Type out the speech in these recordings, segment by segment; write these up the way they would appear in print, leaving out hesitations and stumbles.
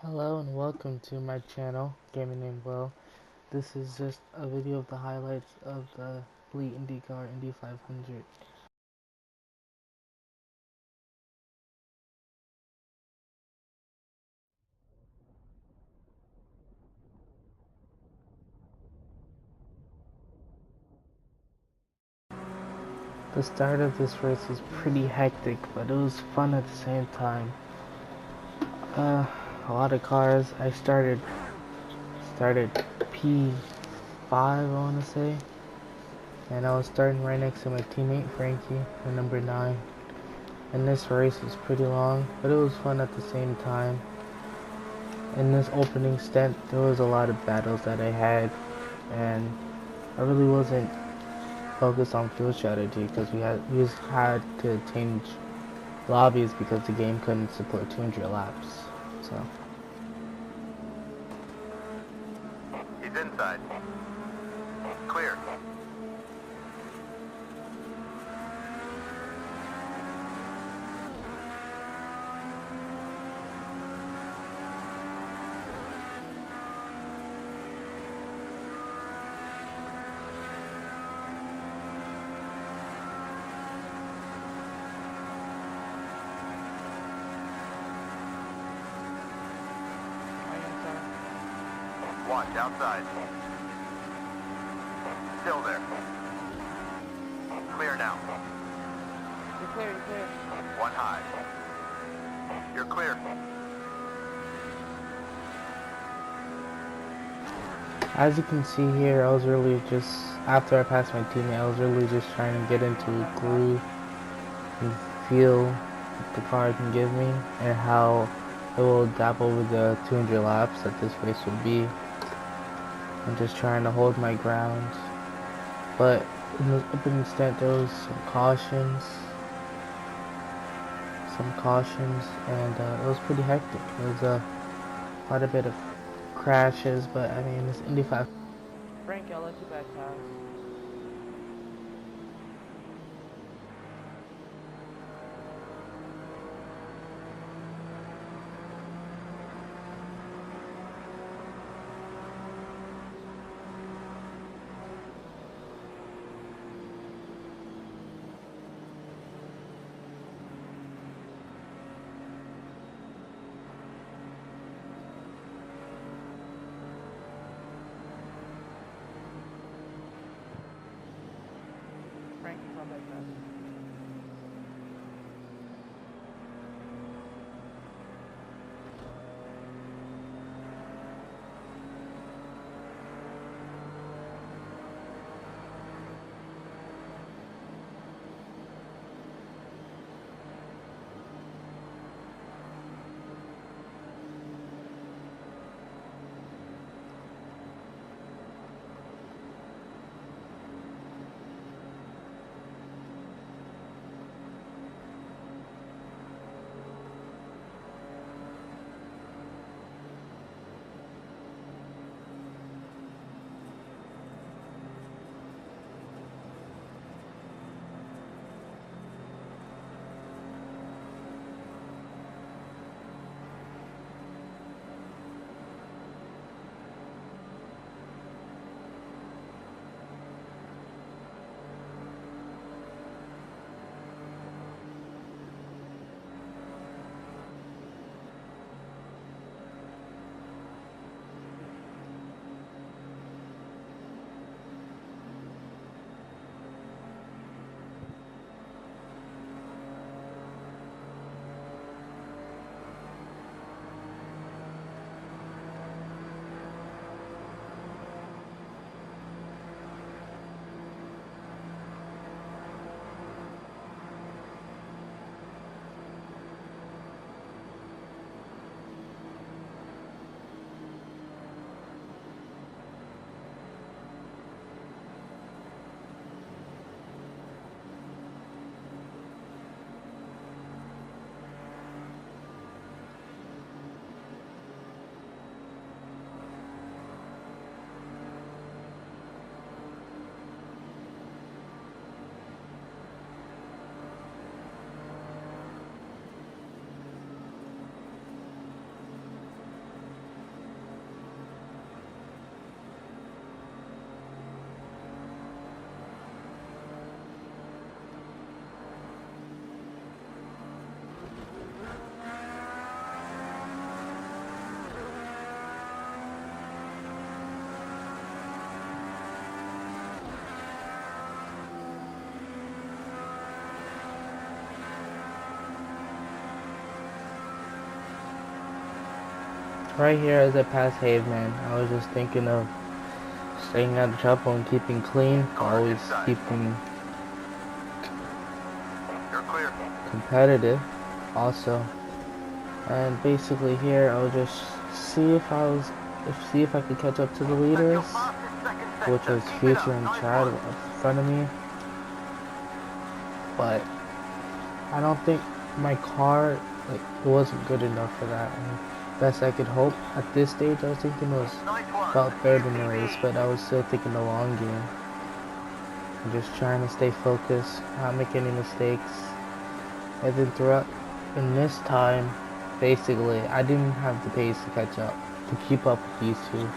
Hello and welcome to my channel, Gaming Named Will. This is just a video of the highlights of the Fleet IndyCar Indy 500. The start of this race was pretty hectic, but it was fun at the same time. A lot of cars. I started P5, I want to say, and I was starting right next to my teammate Frankie, the number 9. And this race was pretty long, but it was fun at the same time. In this opening stint, there was a lot of battles that I had, and I really wasn't focused on fuel strategy because we just had to change lobbies because the game couldn't support 200 laps. So he's inside. Clear. Watch outside. Still there. Clear now. You're clear, you're clear. One high. You're clear. as you can see here, I was really just, after I passed my teammate, I was really just trying to get into a groove and feel what the car can give me and how it will adapt over the 200 laps that this race will be. I'm just trying to hold my ground, but in the opening stint there was some cautions, and it was pretty hectic. There was quite a bit of crashes, but I mean, it's Indy 5. Frankie, I'll let you back pass. Frankie, come back pass. right here as I pass Haveman, I was just thinking of staying out of trouble and keeping clean, Car always inside. keeping You're clear. competitive also. And basically here I'll just see if I could catch up to the That's your leaders, fastest second which sector. was Keep it Future up. and Nice Chad one. in front of me. But I don't think my car, like, it wasn't good enough for that. And best I could hope at this stage, I was thinking it was Nice one. about That's third you, in the race, PB. but I was still thinking the long game. I'm just trying to stay focused, not make any mistakes. And then throughout, in this time, basically, I didn't have the pace to catch up, to keep up with these two.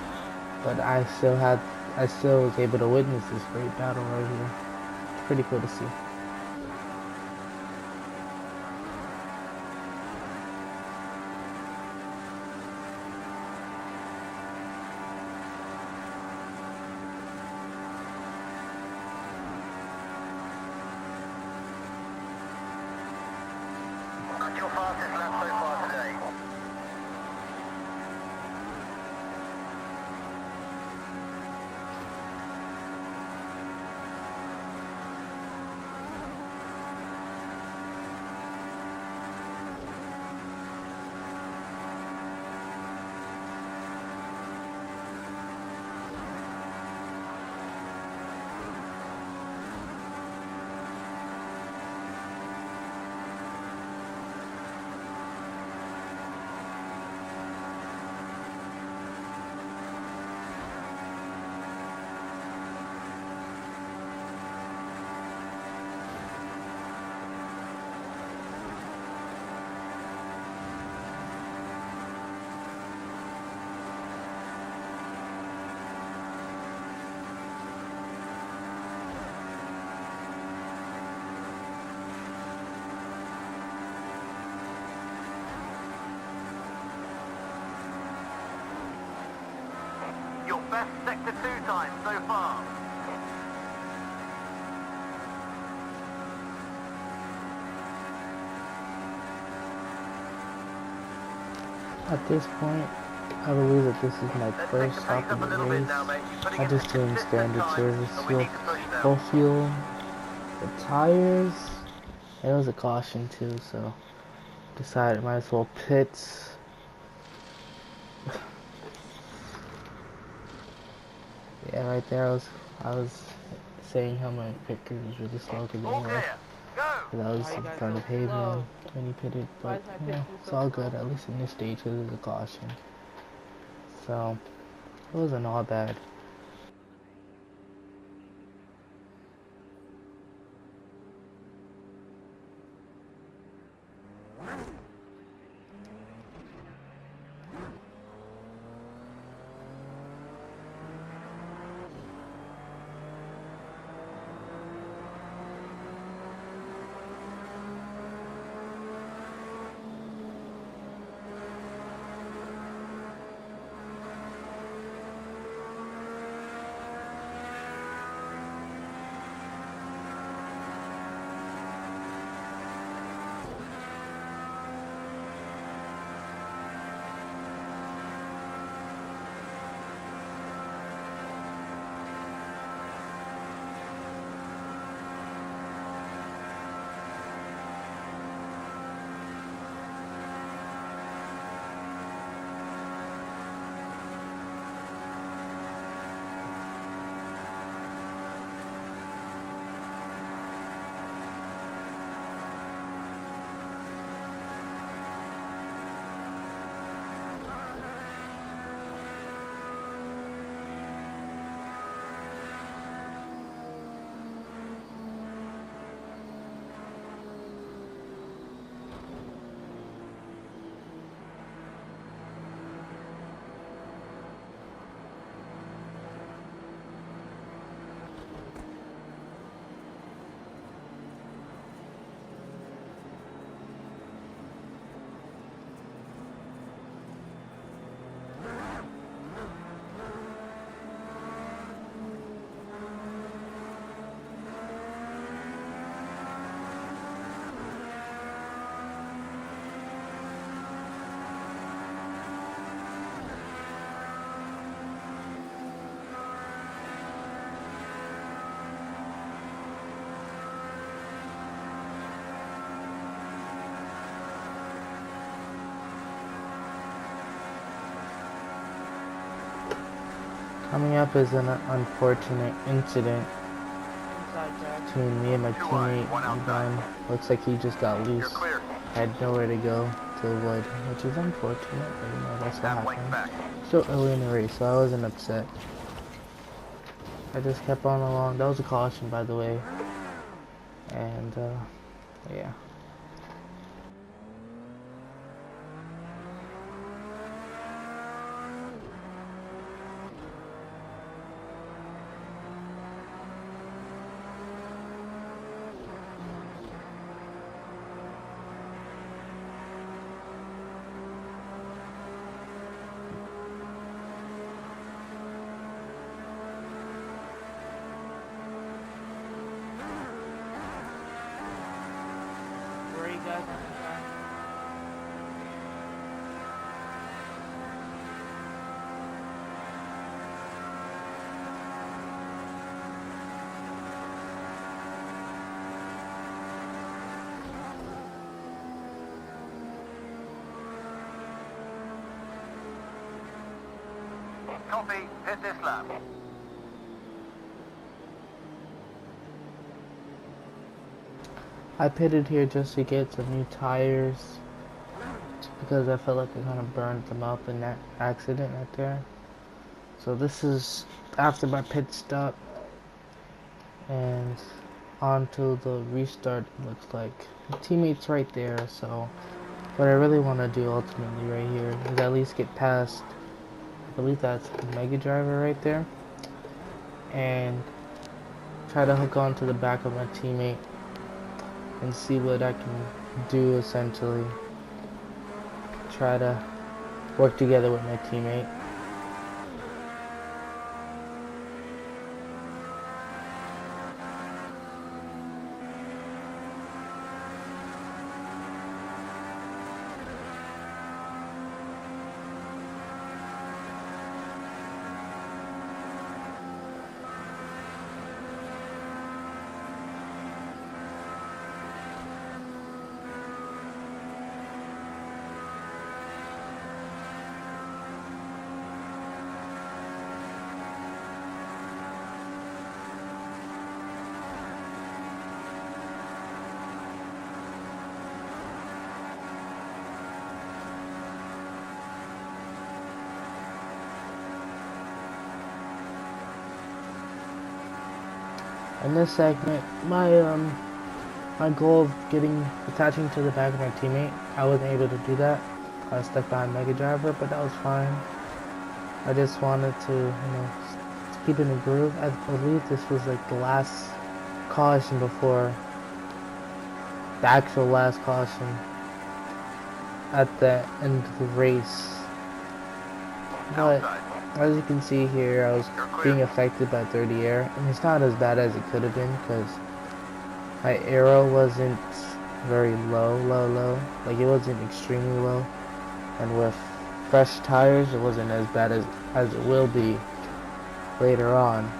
But I still was able to witness this great battle right here. It's pretty cool to see. That's your fastest lap so far today. Your best sector 2 time so far. At this point, I believe that this is my Let's take first the stop pace in up a the little bit race. now, mate. You're putting I in just doing consistent standard time, service, but we need to push full them. fuel, the tires, and it was a caution too, so decided might as well pit. Yeah, right there I was saying how my pit crew was really slow because All clear. Go! I was Why you in guys front so of Haveman slow? when he pitted, Why but is my you pit know, crew it's so all slow? good, at least in this stage because it was a caution. So, it wasn't all bad. Coming up is an unfortunate incident Inside track. between me and my Two wide, teammate. one outside. Again, looks like he just got You're loose. clear. Had nowhere to go to avoid, which is unfortunate, but you know, that's what Half length happened. back. Still early in the race, so I wasn't upset. I just kept on along. That was a caution, by the way. And, yeah. Where are you guys on the car? Copy. Hit this lap. I pitted here just to get some new tires. Because I felt like I kind of burned them up in that accident right there. So this is after my pit stop. And on to the restart, it looks like. My teammate's right there, so what I really want to do ultimately right here is at least get past, I believe that's Mega Driver right there, and try to hook on to the back of my teammate and see what I can do essentially. Try to work together with my teammate. In this segment, my goal of attaching to the back of my teammate, I wasn't able to do that. I was stuck behind Mega Driver, but that was fine. I just wanted to keep in the groove. I believe this was like the last caution before the actual last caution at the end of the race. But Outside. as you can see here, I was being affected by 30 air, and it's not as bad as it could have been because my aero wasn't very low, like it wasn't extremely low, and with fresh tires it wasn't as bad as it will be later on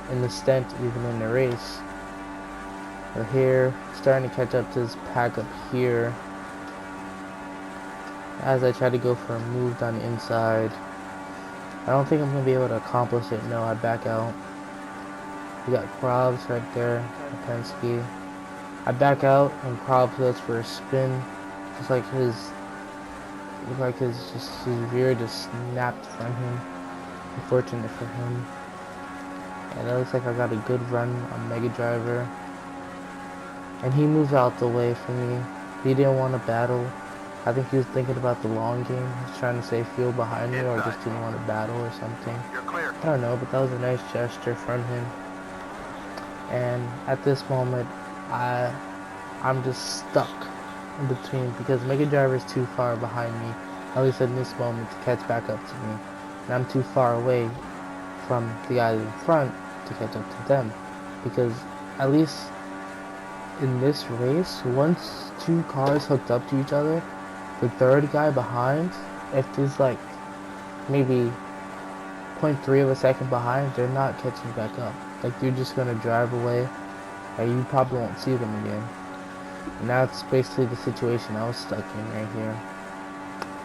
in the stint, even in the race. We're here, starting to catch up to this pack up here. As I try to go for a move down the inside, I don't think I'm going to be able to accomplish it. No, I back out. We got Krabs right there, Penske. I back out, and Krabs goes for a spin. Just like his rear just snapped from him. Unfortunate for him. And it looks like I got a good run on Mega Driver. And he moves out the way for me. He didn't want to battle. I think he was thinking about the long game. He was trying to save fuel behind me, or just didn't want to battle or something. You're clear. I don't know, but that was a nice gesture from him. And at this moment, I'm just stuck in between because Mega Driver is too far behind me, at least in this moment, to catch back up to me. And I'm too far away from the guys in front to catch up to them. Because at least in this race, once two cars hooked up to each other, the third guy behind, if there's like maybe 0.3 of a second behind, they're not catching back up. Like, they're just gonna drive away and you probably won't see them again. And that's basically the situation I was stuck in right here.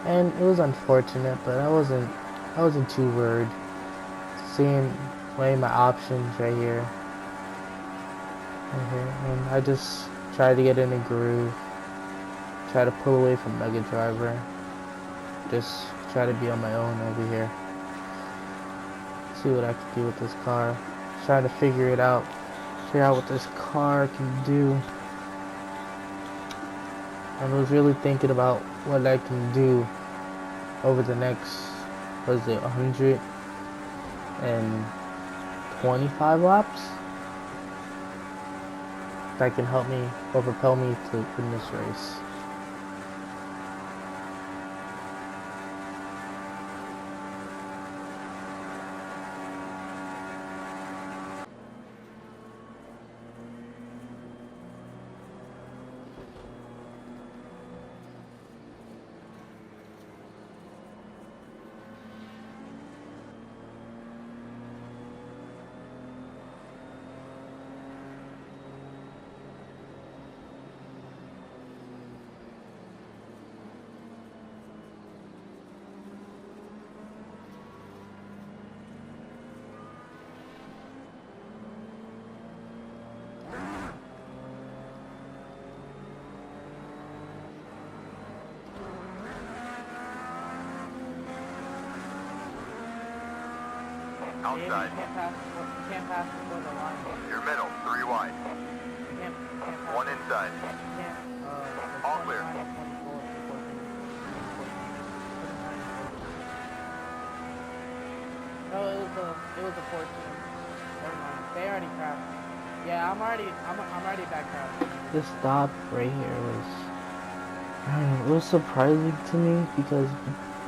And it was unfortunate, but I wasn't I wasn't too worried. Seeing, weighing my options right here. And I just tried to get in a groove. Try to pull away from Mega Driver. Just try to be on my own over here. See what I can do with this car. Trying to figure it out. Figure out what this car can do. And I was really thinking about what I can do over the next, what is it, 125 laps? That can help me or propel me to win this race. Outside. You can't pass before the line. Your middle, 3 wide. You can't pass. 1 inside. You can't, All clear. 29 and 24 before the- No, it was a 14. Never mind. They already crashed. Yeah, I'm already back crashed. This stop right here was, I don't know, it was surprising to me because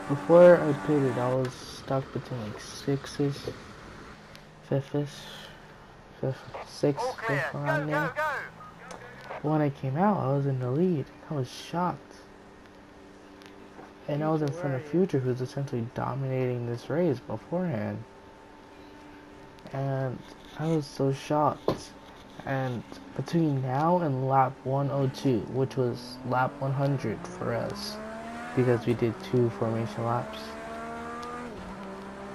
before I pitted, I was stuck between like sixes, sixth, All clear. fifth Go, around go, there. go. But when I came out, I was in the lead. I was shocked. And I was in front of Future, who's essentially dominating this race beforehand. And I was so shocked. And between now and lap 102, which was lap 100 for us, because we did 2 formation laps,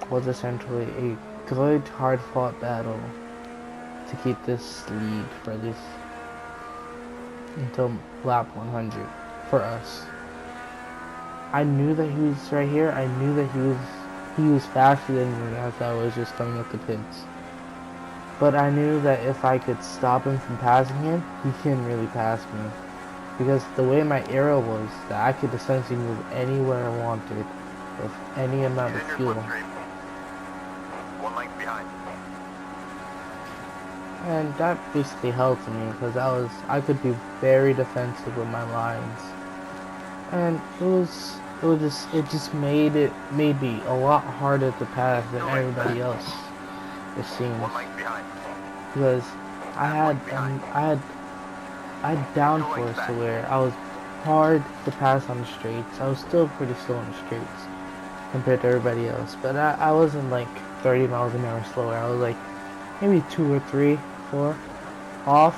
was essentially a good, hard-fought battle to keep this lead for this until lap 100 for us. I knew that he was right here. I knew that he was faster than me as I was just coming up the pits. But I knew that if I could stop him from passing him, he couldn't really pass me. Because the way my arrow was, that I could essentially move anywhere I wanted with any amount He's of in your fuel. slipstream. 1 length behind. And that basically helped me because I could be very defensive with my lines. And it just made me a lot harder to pass than everybody else, it seems. 1 length behind. Because I had downforce to where I was hard to pass on the straights. I was still pretty slow on the straights compared to everybody else, but I wasn't like 30 miles an hour slower. I was like maybe 2 or 3, 4 off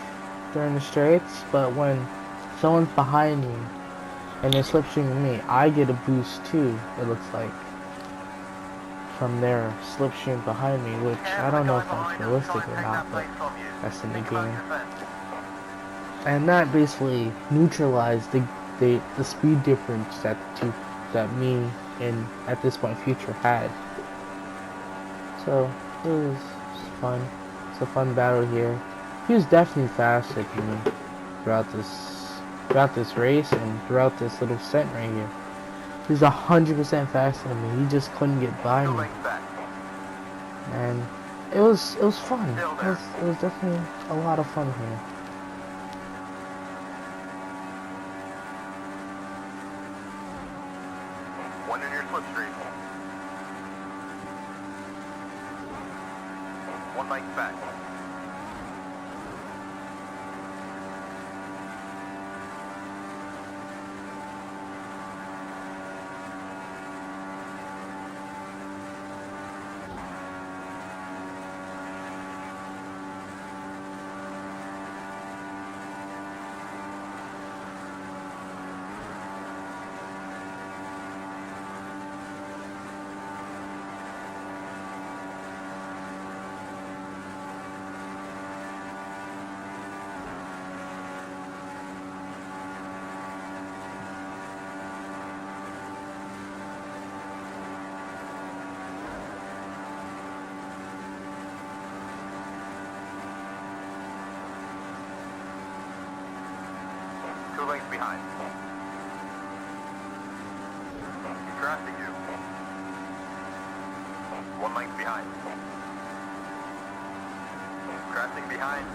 during the straights. But when someone's behind me and they're slipstreaming me, I get a boost too, it looks like, from their slipstream behind me, which I don't know if that's realistic or not, but that's in the game. And that basically neutralized the speed difference that me and at this point Future had. So it was fun. It's a fun battle here. He was definitely faster than me throughout this race and throughout this little set right here. He's 100% faster than me. He just couldn't get by me. And it was fun. It was definitely a lot of fun here. One in your slipstream. 1 length back. lengths behind. He's crossing you. 1 length behind. Crossing behind.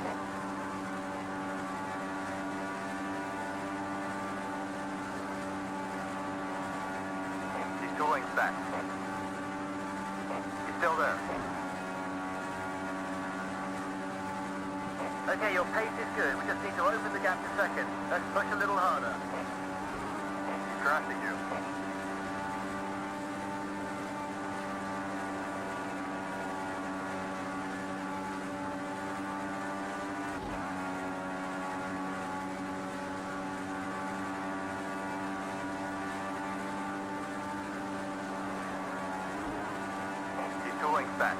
He's 2 lengths back. He's still there. Okay, your pace is good. We just need to open the gap a second. Let's push a little harder. He's crossing you. He's 2 lengths back.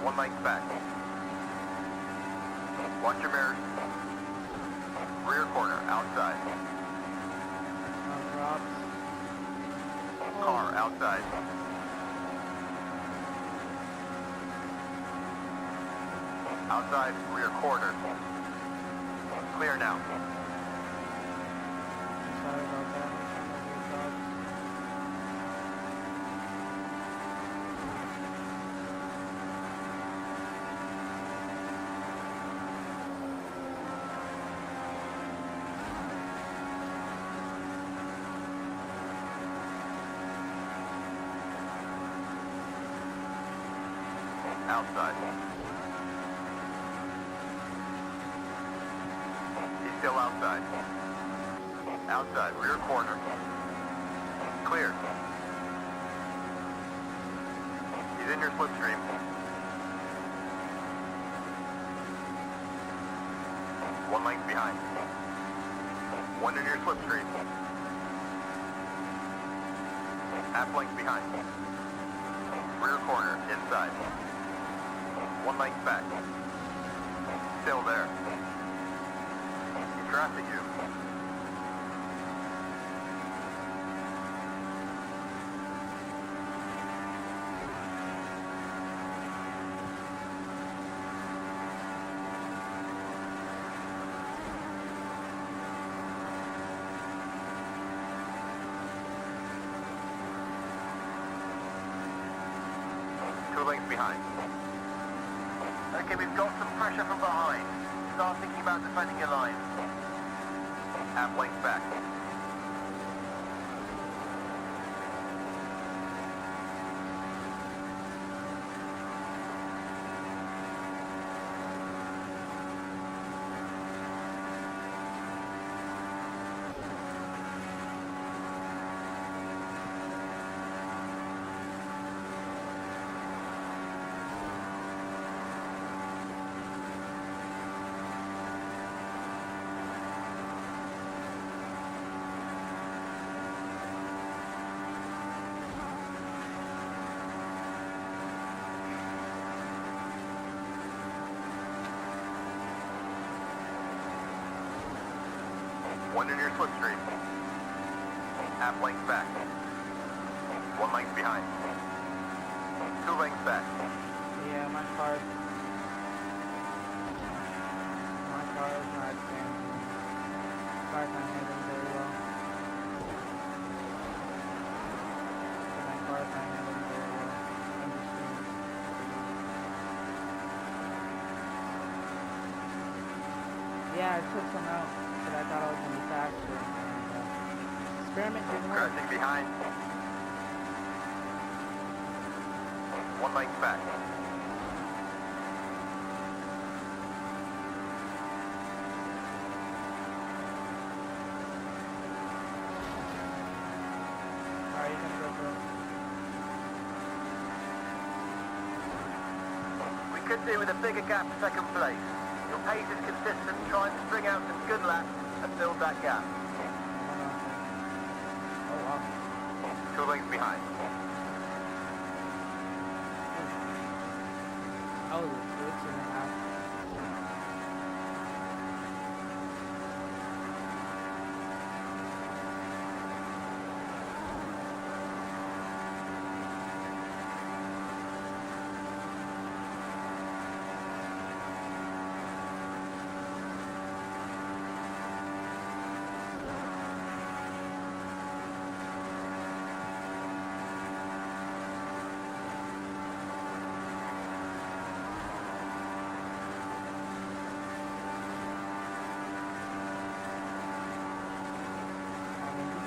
One length back. Watch your mirrors. Rear corner, outside. Drops. Car, outside. Outside, rear quarter. Clear now. Sorry about that. Drops. Outside. He's still outside. Outside, rear corner. Clear. He's in your slipstream. 1 length behind. 1 in your slipstream. Half length behind. Rear corner, inside. 1 length back. Still there. He's crossing you. Two lengths behind. Okay, we've got some pressure from behind. Start thinking about defending your line. Half length back. One in your slipstream. Half length back. 1 length behind. 2 lengths back. Yeah, my car is not standing. Car's not handling very well. My car's not handling very well. I'm just yeah, I took some out, but I thought I was going to be faster. And, experiment didn't work. Crossing behind. 1 length back. Alright, you can go for it. We could do with a bigger gap for second place. Your pace is consistent. Try and string out some good laps and build that gap. Oh wow. 2 lengths behind. I was a switch and a half.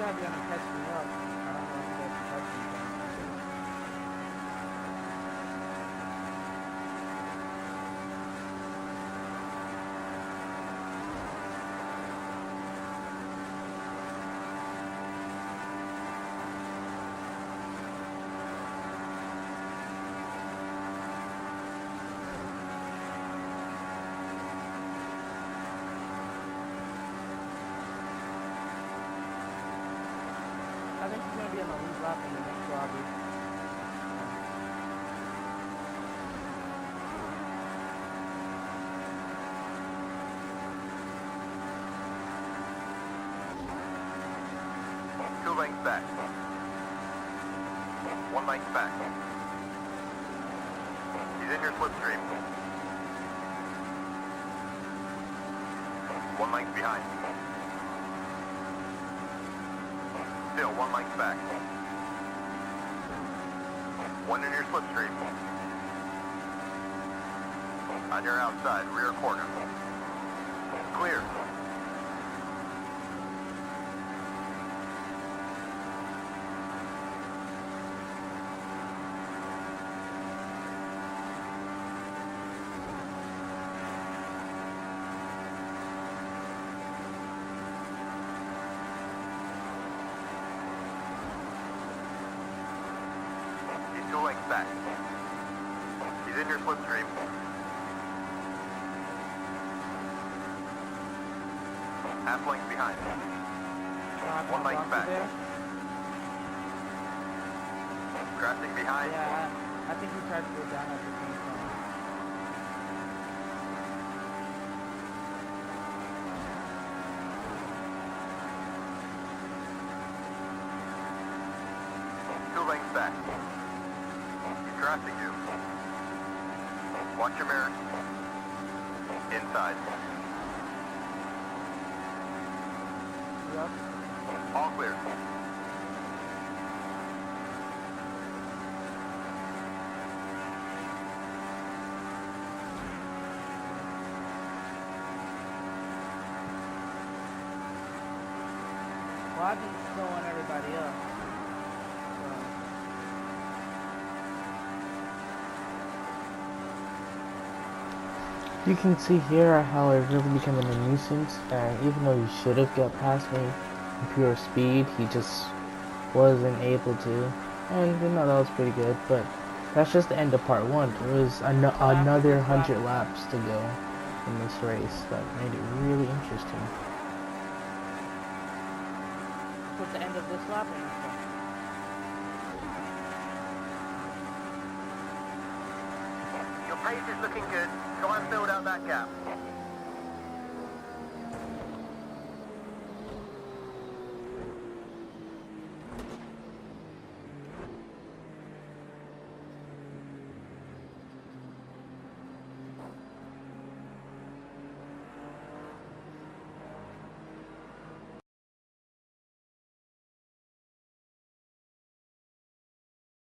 guys are gonna catch me up. I don't know if you guys can catch me. I think he's gonna be on the lead lap in the next lobby. Two lengths back. 1 length back. He's in your slipstream. 1 length behind. Still 1 length back. 1 in your slipstream. On your outside, rear corner. Clear. He's 2 lengths back. He's in your slipstream. Half length behind. 1 length back. There? Crashing behind. Yeah, I think he tried to go down at the same time. Two lengths back. He's crossing you. Watch your mirrors. Inside. Yep. All clear. Well, I've been slowing everybody up. You can see here how I really became a nuisance, and even though he should have got past me in pure speed, he just wasn't able to. And you know, that was pretty good, but that's just the end of part 1. There was another 100 laps to go in this race that made it really interesting. Towards the end of this lap or next one? Your pace is looking good. Try and build out that gap.